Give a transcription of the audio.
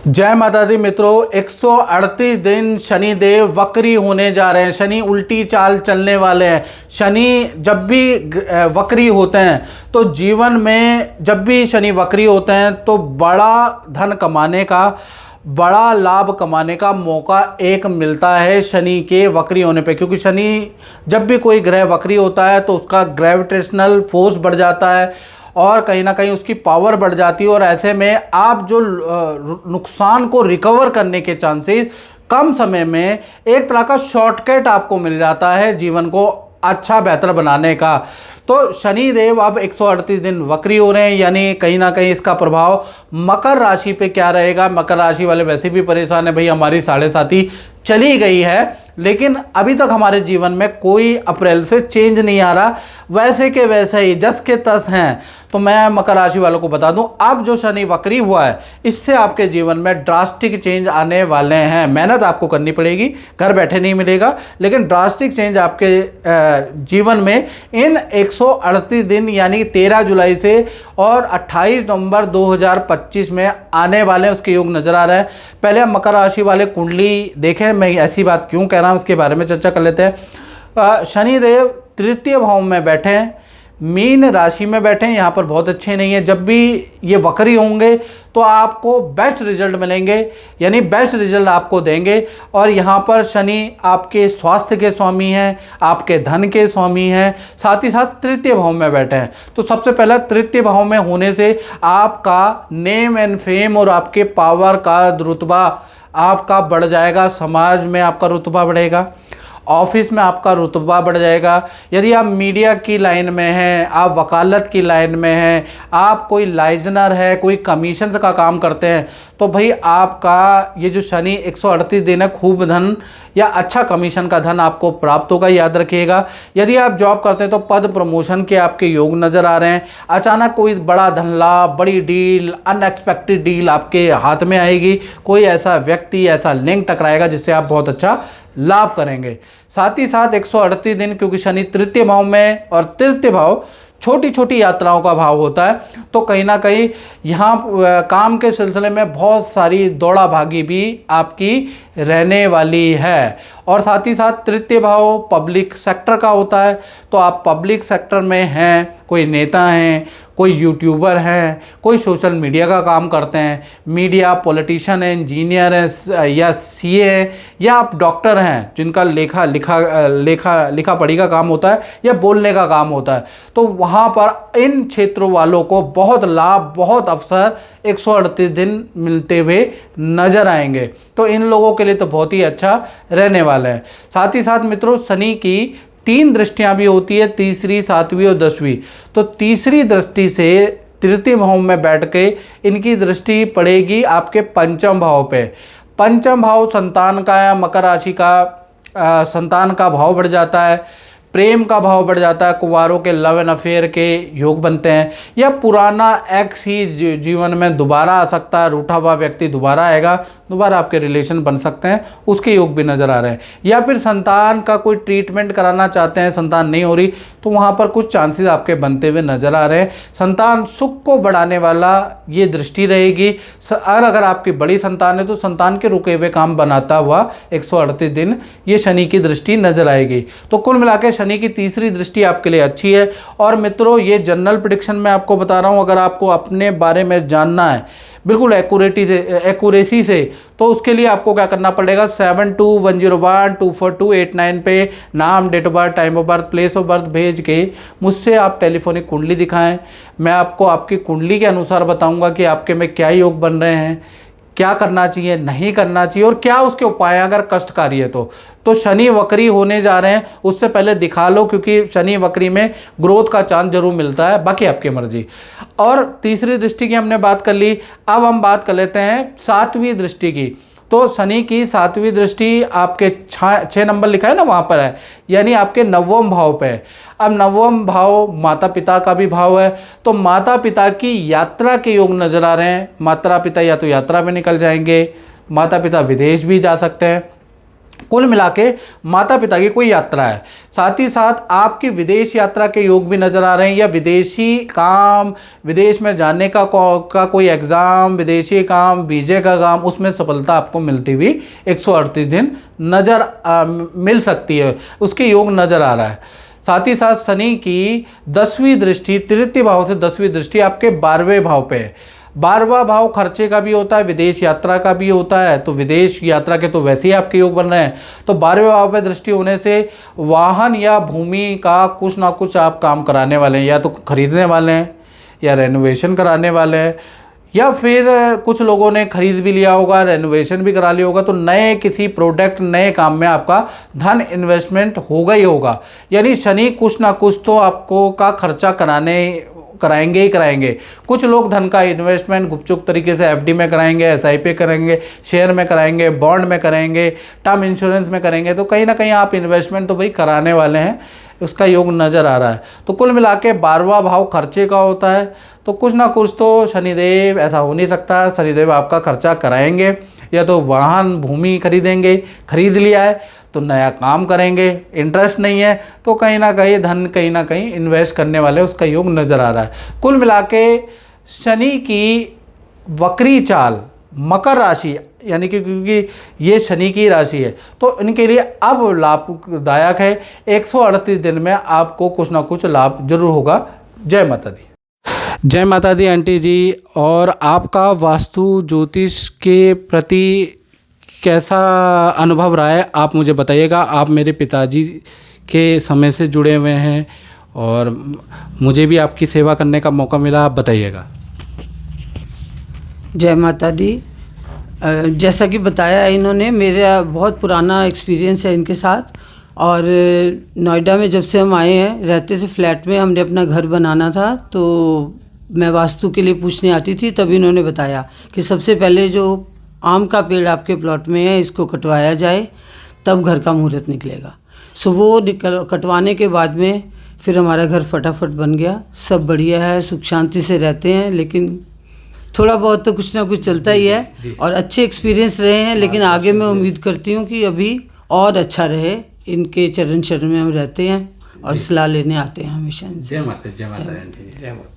जय माता दी मित्रों, 138 दिन शनि देव वक्री होने जा रहे हैं। शनि उल्टी चाल चलने वाले हैं। शनि जब भी वक्री होते हैं तो जीवन में, जब भी शनि वक्री होते हैं तो बड़ा धन कमाने का, बड़ा लाभ कमाने का मौका एक मिलता है शनि के वक्री होने पे। क्योंकि शनि जब भी कोई ग्रह वक्री होता है तो उसका ग्रेविटेशनल फोर्स बढ़ जाता है और कहीं ना कहीं उसकी पावर बढ़ जाती है, और ऐसे में आप जो नुकसान को रिकवर करने के चांसेस कम समय में, एक तरह का शॉर्टकट आपको मिल जाता है जीवन को अच्छा बेहतर बनाने का। तो शनि देव अब 138 दिन वक्री हो रहे हैं, यानी कहीं ना कहीं इसका प्रभाव मकर राशि पे क्या रहेगा। मकर राशि वाले वैसे भी परेशान है, भाई हमारी 7.5 चली गई है लेकिन अभी तक हमारे जीवन में कोई अप्रैल से चेंज नहीं आ रहा, वैसे के वैसे ही जस के तस हैं। तो मैं मकर राशि वालों को बता दूं, अब जो शनि वक्री हुआ है इससे आपके जीवन में ड्रास्टिक चेंज आने वाले हैं। मेहनत आपको करनी पड़ेगी, घर बैठे नहीं मिलेगा, लेकिन ड्रास्टिक चेंज आपके जीवन में इन 138 दिन यानी 13 जुलाई से और 28 नवंबर 2025 में आने वाले हैं, उसके योग नजर आ रहे हैं। पहले हम मकर राशि वाले कुंडली देखें, मैं ऐसी बात क्यों कह रहा हूं उसके बारे में चर्चा कर लेते हैं। शनिदेव तृतीय भाव में बैठे हैं, मीन राशि में बैठे हैं, यहाँ पर बहुत अच्छे नहीं है। जब भी ये वक्री होंगे तो आपको बेस्ट रिजल्ट मिलेंगे, यानी बेस्ट रिजल्ट आपको देंगे। और यहाँ पर शनि आपके स्वास्थ्य के स्वामी हैं, आपके धन के स्वामी हैं, साथ ही साथ तृतीय भाव में बैठे हैं। तो सबसे पहला तृतीय भाव में होने से आपका नेम एंड फेम और आपके पावर का रुतबा आपका बढ़ जाएगा, समाज में आपका रुतबा बढ़ेगा, ऑफिस में आपका रुतबा बढ़ जाएगा। यदि आप मीडिया की लाइन में हैं, आप वकालत की लाइन में हैं, आप कोई लाइजनर है, कोई कमीशन का काम करते हैं, तो भाई आपका ये जो शनि 138 दिन है, खूब धन या अच्छा कमीशन का धन आपको प्राप्त होगा, याद रखिएगा। यदि आप जॉब करते हैं तो पद प्रमोशन के आपके योग नज़र आ रहे हैं। अचानक कोई बड़ा धन लाभ, बड़ी डील, अनएक्सपेक्टेड डील आपके हाथ में आएगी, कोई ऐसा व्यक्ति, ऐसा लिंक टकराएगा जिससे आप बहुत अच्छा लाभ करेंगे। साथ ही साथ 138 दिन, क्योंकि शनि तृतीय भाव में, और तृतीय भाव छोटी छोटी यात्राओं का भाव होता है, तो कहीं ना कहीं यहाँ काम के सिलसिले में बहुत सारी दौड़ा भागी भी आपकी रहने वाली है। और साथ ही साथ तृतीय भाव पब्लिक सेक्टर का होता है, तो आप पब्लिक सेक्टर में हैं, कोई नेता हैं, कोई यूट्यूबर हैं, कोई सोशल मीडिया का काम करते हैं, मीडिया, पॉलिटिशियन हैं, इंजीनियर हैं, या सीए हैं, या आप डॉक्टर हैं जिनका लिखा पढ़ी का काम होता है या बोलने का काम होता है, तो वहाँ पर इन क्षेत्रों वालों को बहुत लाभ, बहुत अवसर 138 दिन मिलते हुए नजर आएंगे। तो इन लोगों के लिए तो बहुत ही अच्छा रहने वाला है। साथ ही साथ मित्रों, शनि की 3 दृष्टियां भी होती है, तीसरी, 7वीं और 10वीं। तो तीसरी दृष्टि से तृतीय भाव में बैठ के इनकी दृष्टि पड़ेगी आपके पंचम भाव पे। पंचम भाव संतान का है, मकर राशि का संतान का भाव बढ़ जाता है, प्रेम का भाव बढ़ जाता है, कुंवारों के लव एंड अफेयर के योग बनते हैं, या पुराना एक्स ही जीवन में दोबारा आ सकता है, रूठा हुआ व्यक्ति दोबारा आएगा, दोबारा आपके रिलेशन बन सकते हैं, उसके योग भी नज़र आ रहे हैं। या फिर संतान का कोई ट्रीटमेंट कराना चाहते हैं, संतान नहीं हो रही, तो वहाँ पर कुछ चांसेस आपके बनते हुए नज़र आ रहे हैं। संतान सुख को बढ़ाने वाला ये दृष्टि रहेगी। और अगर आपकी बड़ी संतान है तो संतान के रुके हुए काम बनाता हुआ 138 दिन ये शनि की दृष्टि नजर आएगी। तो कुल मिला के शनि की तीसरी दृष्टि आपके लिए अच्छी है। और मित्रों, ये जनरल प्रेडिक्शन मैं आपको बता रहा हूँ, अगर आपको अपने बारे में जानना है बिल्कुल एक्यूरेसी से, तो उसके लिए आपको क्या करना पड़ेगा, 7210124289 पे नाम, date of birth, time of birth, place of birth भेज के मुझसे आप टेलीफोनिक कुंडली दिखाएं। मैं आपको आपकी कुंडली के अनुसार बताऊंगा कि आपके में क्या योग बन रहे हैं, क्या करना चाहिए, नहीं करना चाहिए, और क्या उसके उपाय अगर कष्टकारी है तो शनि वक्री होने जा रहे हैं, उससे पहले दिखा लो, क्योंकि शनि वक्री में ग्रोथ का चांस जरूर मिलता है, बाकी आपकी मर्जी। और तीसरी दृष्टि की हमने बात कर ली, अब हम बात कर लेते हैं 7वीं दृष्टि की। तो शनि की 7वीं दृष्टि आपके 6 नंबर लिखा है ना, वहाँ पर है, यानी आपके 9वें भाव पे। अब 9वां भाव माता पिता का भी भाव है, तो माता पिता की यात्रा के योग नजर आ रहे हैं। माता पिता या तो यात्रा में निकल जाएंगे, माता पिता विदेश भी जा सकते हैं, कुल मिला के माता पिता की कोई यात्रा है। साथ ही साथ आपकी विदेश यात्रा के योग भी नज़र आ रहे हैं, या विदेशी काम, विदेश में जाने का कोई एग्ज़ाम, विदेशी काम, वीज़े का काम, उसमें सफलता आपको मिलती हुई 138 दिन मिल सकती है, उसके योग नज़र आ रहा है। साथ ही साथ शनि की 10वीं दृष्टि, तृतीय भाव से 10वीं दृष्टि आपके 12वें भाव पे है। 12वां भाव खर्चे का भी होता है, विदेश यात्रा का भी होता है, तो विदेश यात्रा के तो वैसे ही आपके योग बन रहे हैं। तो 12वें भाव पे दृष्टि होने से वाहन या भूमि का कुछ ना कुछ आप काम कराने वाले हैं, या तो खरीदने वाले हैं, या रेनोवेशन कराने वाले हैं, या फिर कुछ लोगों ने खरीद भी लिया होगा, रेनोवेशन भी करा लिया होगा। तो नए किसी प्रोडक्ट, नए काम में आपका धन इन्वेस्टमेंट होगा ही होगा। यानी शनि कुछ ना कुछ तो आपको का खर्चा कराएंगे ही कराएंगे। कुछ लोग धन का इन्वेस्टमेंट गुपचुप तरीके से एफडी में कराएंगे, एसआईपी करेंगे, शेयर में कराएंगे, बॉन्ड में करेंगे, टर्म इंश्योरेंस में करेंगे। तो कहीं ना कहीं आप इन्वेस्टमेंट तो भाई कराने वाले हैं, उसका योग नज़र आ रहा है। तो कुल मिला के 12वां भाव खर्चे का होता है, तो कुछ ना कुछ तो शनिदेव, ऐसा हो नहीं सकता, शनिदेव आपका खर्चा कराएंगे। या तो वाहन भूमि खरीदेंगे, खरीद लिया है तो नया काम करेंगे, इंटरेस्ट नहीं है तो कहीं ना कहीं धन कहीं ना कहीं इन्वेस्ट करने वाले, उसका योग नज़र आ रहा है। कुल मिला के शनि की वक्री चाल मकर राशि, यानी कि क्योंकि ये शनि की राशि है तो इनके लिए अब लाभदायक है। 138 दिन में आपको कुछ ना कुछ लाभ जरूर होगा। जय माता दी। जय माता दी आंटी जी। और आपका वास्तु ज्योतिष के प्रति कैसा अनुभव रहा है आप मुझे बताइएगा। आप मेरे पिताजी के समय से जुड़े हुए हैं और मुझे भी आपकी सेवा करने का मौका मिला, आप बताइएगा। जय माता दी। जैसा कि बताया इन्होंने, मेरा बहुत पुराना एक्सपीरियंस है इनके साथ। और नोएडा में जब से हम आए हैं, रहते थे फ्लैट में, हमने अपना घर बनाना था, तो मैं वास्तु के लिए पूछने आती थी, तब इन्होंने बताया कि सबसे पहले जो आम का पेड़ आपके प्लॉट में है इसको कटवाया जाए, तब घर का मुहूर्त निकलेगा। सो वो कटवाने के बाद में फिर हमारा घर फटाफट बन गया। सब बढ़िया है, सुख शांति से रहते हैं, लेकिन थोड़ा बहुत तो कुछ ना कुछ चलता ही है। और अच्छे एक्सपीरियंस रहे हैं, लेकिन आगे मैं उम्मीद करती हूँ कि अभी और अच्छा रहे। इनके चरण शरण में हम रहते हैं और सलाह लेने आते हैं हमेशा। जय माता, जय माता, जय माता।